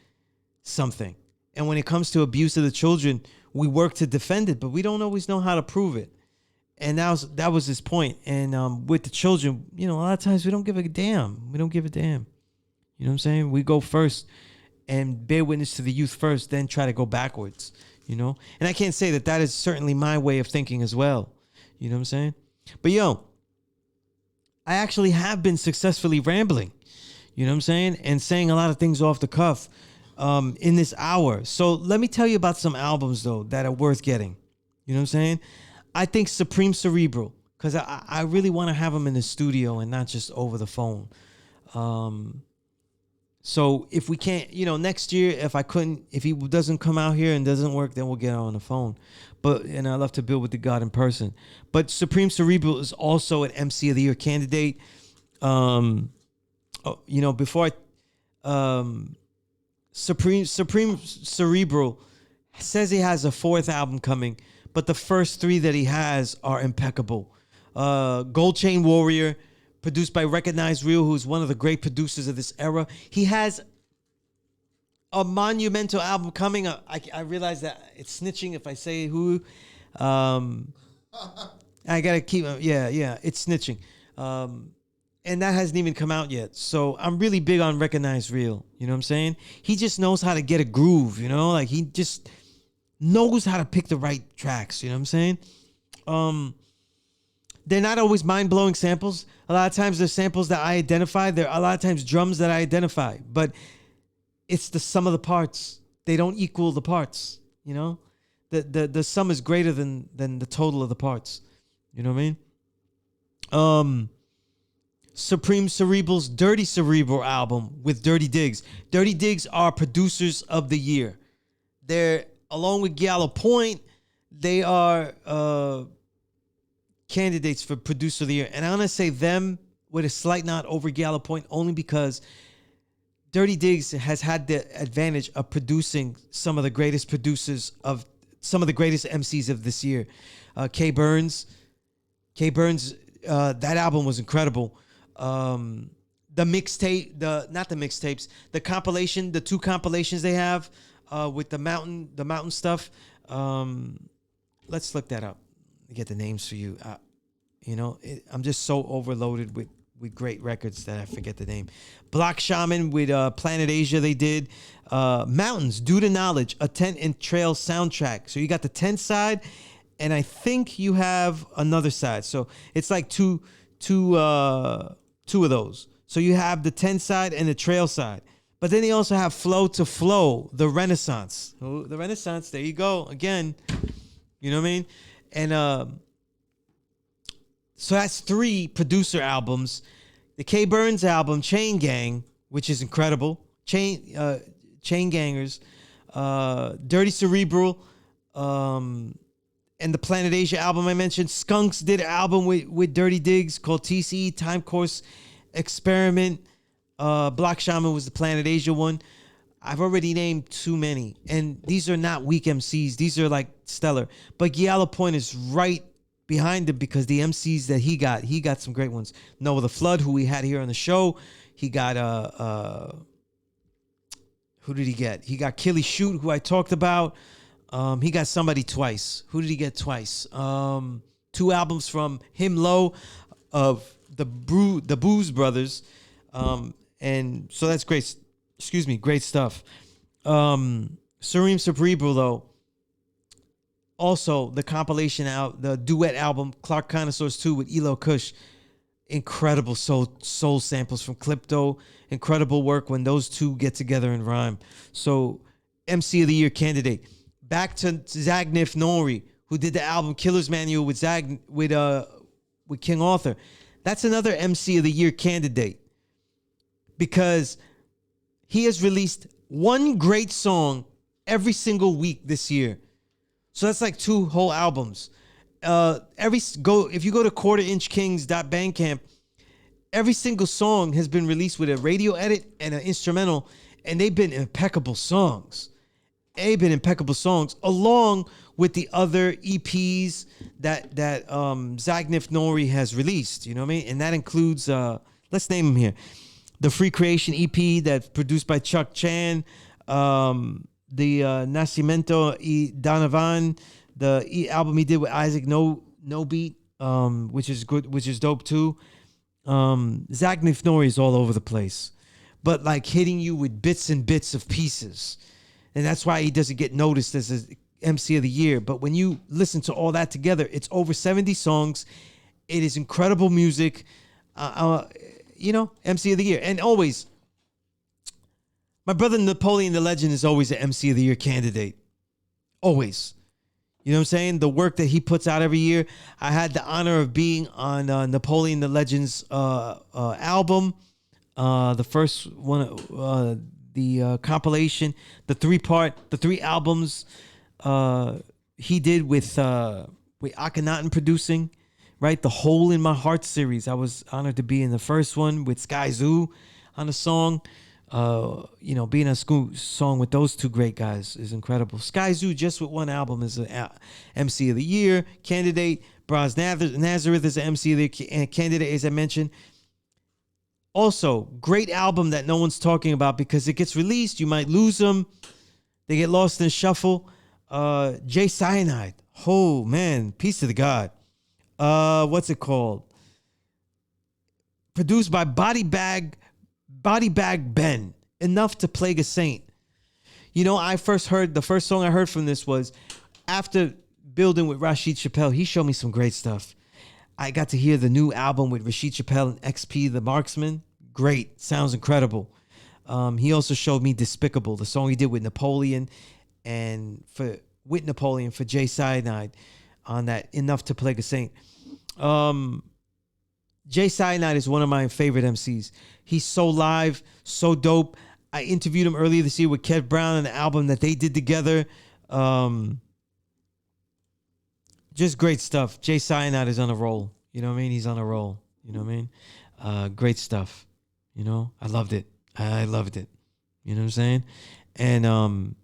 something. And when it comes to abuse of the children, we work to defend it, but we don't always know how to prove it. And that was his point. And with the children, you know, a lot of times we don't give a damn. We don't give a damn. You know what I'm saying? We go first and bear witness to the youth first, then try to go backwards, you know? And I can't say that is certainly my way of thinking as well. You know what I'm saying? But yo, I actually have been successfully rambling, you know what I'm saying? And saying a lot of things off the cuff in this hour. So let me tell you about some albums, though, that are worth getting. You know what I'm saying? I think Supreme Cerebral, because I really want to have him in the studio and not just over the phone. So if we can't, you know, next year, if he doesn't come out here and doesn't work, then we'll get on the phone. And I love to build with the God in person. But Supreme Cerebral is also an MC of the Year candidate. You know, before Supreme Cerebral says he has a fourth album coming, but the first three that he has are impeccable. Gold Chain Warrior, produced by Recognized Real, who's one of the great producers of this era. He has a monumental album coming. I realize that it's snitching if I say who. I gotta keep. Yeah, it's snitching. And that hasn't even come out yet. So I'm really big on Recognized Real. You know what I'm saying? He just knows how to get a groove. You know, like he just knows how to pick the right tracks. You know what I'm saying? They're not always mind-blowing samples. A lot of times they're samples that I identify. They're a lot of times drums that I identify. But it's the sum of the parts. They don't equal the parts, you know? The sum is greater than the total of the parts. You know what I mean? Supreme Cerebral's Dirty Cerebral album with Dirty Diggs. Dirty Diggs are producers of the year. They're, along with Gallo Point, they are candidates for producer of the year. And I'm going to say them with a slight nod over Gallo Point only because Dirty Diggs has had the advantage of producing some of the greatest producers of some of the greatest MCs of this year. K Burns, that album was incredible. The mixtape, not the mixtapes, the compilation, the two compilations they have with the mountain stuff. Let's look that up. Get the names for you. You know, I'm just so overloaded with great records that I forget the name. Block Shaman with Planet Asia they did. Mountains, Due to Knowledge, a Tent and Trail soundtrack. So you got the tent side, and I think you have another side. So it's like two of those. So you have the tent side and the trail side. But then you also have Flow to Flow, the Renaissance. Oh, the Renaissance, there you go. Again, you know what I mean? And so that's 3 producer albums. The K Burns album, Chain Gang, which is incredible. Chain Gangers, Dirty Cerebral, and the Planet Asia album I mentioned. Skunks did an album with Dirty Diggs called TCE, Time Course Experiment. Block Shaman was the Planet Asia one. I've already named too many, and these are not weak MCs. These are like stellar. But Yellow Point is right behind him because the MCs that he got some great ones. Noah the Flood, who we had here on the show. He got who did he get? He got Killy Shoot, who I talked about. He got somebody twice. Who did he get twice? 2 albums from him, Low, of the Booze Brothers. And so that's great. Excuse me, great stuff. Supreme Cerebral, though. Also, the compilation out, the duet album, Clark Connoisseurs 2 with Elo Kush. Incredible soul samples from Clipto. Incredible work when those two get together and rhyme. So, MC of the Year candidate. Back to Zagnif Nori, who did the album Killer's Manual with King Arthur. That's another MC of the Year candidate because he has released one great song every single week this year. So that's like 2 whole albums. If you go to quarterinchkings.bandcamp, every single song has been released with a radio edit and an instrumental, and they've been impeccable songs. Along with the other EPs that Zagnif Nori has released. You know what I mean? And that includes, let's name them here. The Free Creation EP that's produced by Chuck Chan, the Nacimiento y Donovan, the album he did with Isaac No Beat, which is good, which is dope too. Zagnif Nori is all over the place, but like hitting you with bits and bits of pieces. And that's why he doesn't get noticed as an MC of the Year. But when you listen to all that together, it's over 70 songs. It is incredible music. MC of the Year. And always, my brother Napoleon the Legend is always an MC of the Year candidate. Always. You know what I'm saying? The work that he puts out every year. I had the honor of being on Napoleon the Legend's album. The first one, the compilation, the 3 albums he did with Akhenaten producing, right? The Hole in My Heart series. I was honored to be in the first one with Sky Zoo on the song. Being on a song with those 2 great guys is incredible. Sky Zoo, just with one album, is an MC of the Year candidate. Braz Nazareth is an MC of the Year candidate, as I mentioned. Also, great album that no one's talking about because it gets released. You might lose them. They get lost in the shuffle. Jay Cyanide. Oh, man. Peace to the God. What's it called? Produced by Body Bag Ben. Enough to Plague a Saint. You know, the first song I heard from this was after building with Rashid Chappelle. He showed me some great stuff. I got to hear the new album with Rashid Chappelle and XP the Marksman. Great. Sounds incredible. He also showed me Despicable, the song he did with Napoleon for Jay Cyanide on that Enough to Plague a Saint. Jay Cyanide is one of my favorite MCs. He's so live, so dope. I interviewed him earlier this year with Kev Brown on the album that they did together. Just great stuff. Jay Cyanide is on a roll. You know what I mean? He's on a roll. You know what I mean? Great stuff. You know? I loved it. I loved it. You know what I'm saying? And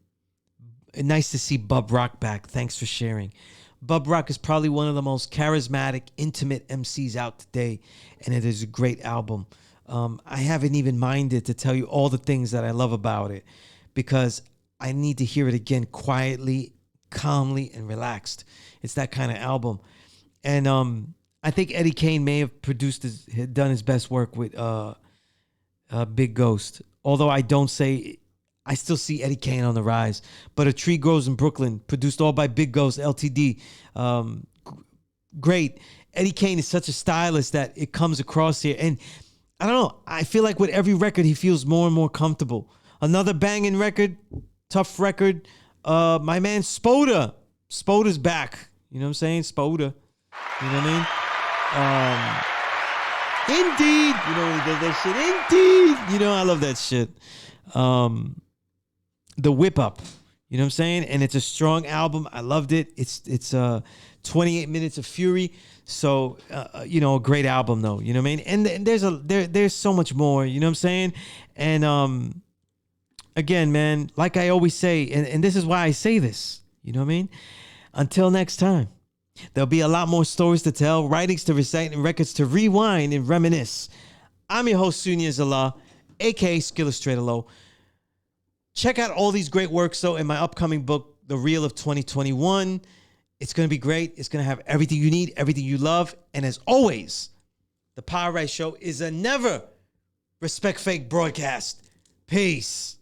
nice to see Bub Rock back. Thanks for sharing. Bub Rock is probably one of the most charismatic, intimate MCs out today, and it is a great album. I haven't even minded to tell you all the things that I love about it because I need to hear it again quietly, calmly, and relaxed. It's that kind of album. And I think Eddie Kane may have done his best work with Big Ghost. Although I still see Eddie Kane on the rise. But A Tree Grows in Brooklyn, produced all by Big Ghost, LTD. Great. Eddie Kane is such a stylist that it comes across here. And I don't know, I feel like with every record, he feels more and more comfortable. Another banging record, tough record. My man Spoda. Spoda's back. You know what I'm saying? Spoda. You know what I mean? Indeed. You know when he does that shit? Indeed. You know, I love that shit. The Whip Up. You know what I'm saying? And it's a strong album. I loved it. It's 28 minutes of fury. So, a great album though. You know what I mean? And there's so much more. You know what I'm saying? And again, man, like I always say, and this is why I say this, you know what I mean? Until next time, there'll be a lot more stories to tell, writings to recite, and records to rewind and reminisce. I'm your host, Sunya Zala, aka S.STREET. Check out all these great works, though, in my upcoming book, The Reel of 2021. It's going to be great. It's going to have everything you need, everything you love. And as always, the Power Right Show is a never respect fake broadcast. Peace.